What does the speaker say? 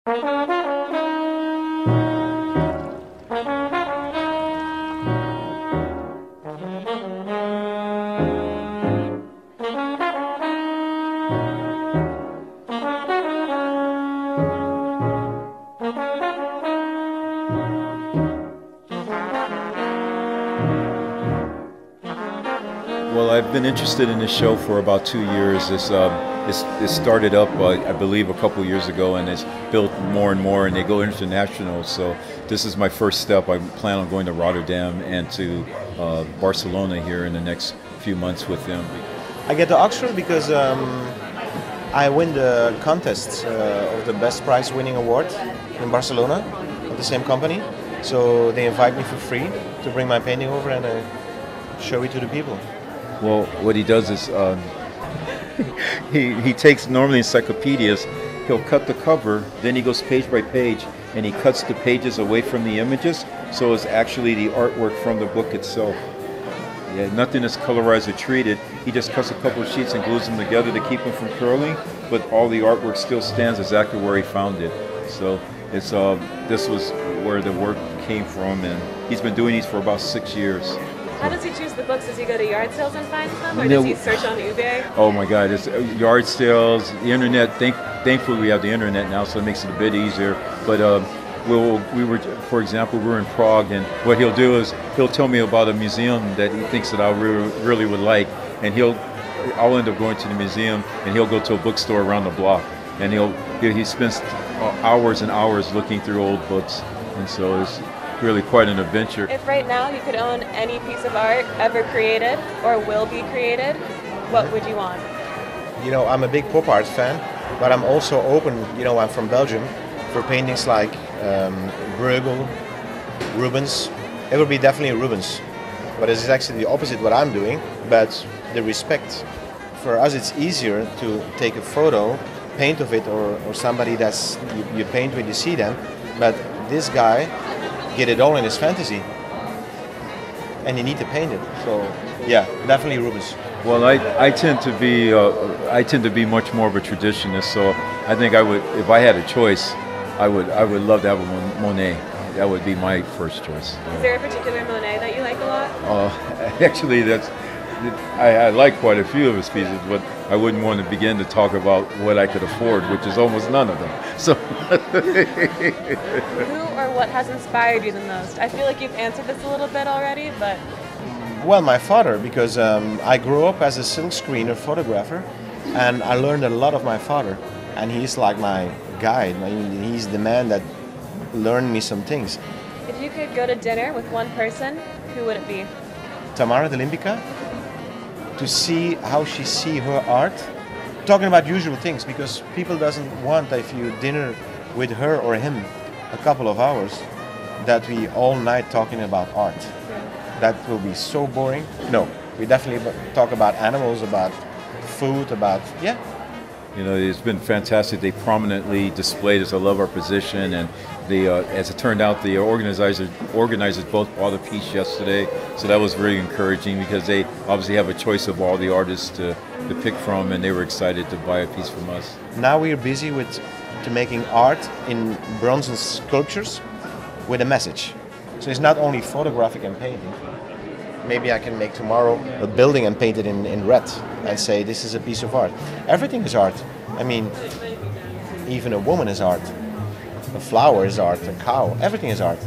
Well, I've been interested in this show for about 2 years. It started up, I believe, a couple years ago, and it's built more and more, and they go international. So this is my first step. I plan on going to Rotterdam and to Barcelona here in the next few months with them. I get to Oxford because I win the contest of the best prize winning award in Barcelona of the same company. So they invite me for free to bring my painting over and show it to the people. Well, what he does is he takes normally encyclopedias, he'll cut the cover, then he goes page by page, and he cuts the pages away from the images, so it's actually the artwork from the book itself. Yeah, nothing is colorized or treated. He just cuts a couple of sheets and glues them together to keep them from curling, but all the artwork still stands exactly where he found it. So it's this was where the work came from, and he's been doing these for about 6 years. How does he choose the books? Does he go to yard sales and find them, or does he search on eBay? Oh my God, it's yard sales, the internet. Thankfully, we have the internet now, so it makes it a bit easier. But for example, we were in Prague, and what he'll do is he'll tell me about a museum that he thinks that I really would like, and I'll end up going to the museum, and he'll go to a bookstore around the block, and he spends hours and hours looking through old books, and so it's really quite an adventure. If right now you could own any piece of art ever created or will be created, what would you want? You know, I'm a big pop art fan, but I'm also open, I'm from Belgium, for paintings like Bruegel, Rubens. It would be definitely Rubens, but this is actually the opposite what I'm doing, but the respect. For us it's easier to take a photo, paint of it, or somebody that's you paint when you see them, but this guy get it all in his fantasy, and you need to paint it. So yeah, definitely Rubens. Well, I tend to be much more of a traditionist. So I think I would, if I had a choice, I would love to have a Monet. That would be my first choice. Is there a particular Monet that you like a lot? Actually, I like quite a few of his pieces, but I wouldn't want to begin to talk about what I could afford, which is almost none of them. So, who or what has inspired you the most? I feel like you've answered this a little bit already, but... Well, my father, because I grew up as a silkscreener photographer, and I learned a lot of my father, and he's like my guide. I mean, he's the man that learned me some things. If you could go to dinner with one person, who would it be? Tamara de Limpica, to see how she see her art, talking about usual things, because people doesn't want, if you dinner with her or him a couple of hours, that we all night talking about art. That will be so boring. No, we definitely talk about animals, about food, about, yeah. You know, it's been fantastic. They prominently displayed us. I love our position, and as it turned out, the organizers both bought a piece yesterday, so that was very encouraging because they obviously have a choice of all the artists to pick from, and they were excited to buy a piece from us. Now we are busy to making art in bronze and sculptures with a message. So it's not only photographic and painting. Maybe I can make tomorrow a building and paint it in red and say this is a piece of art. Everything is art. I mean, even a woman is art. A flower is art, a cow, everything is art.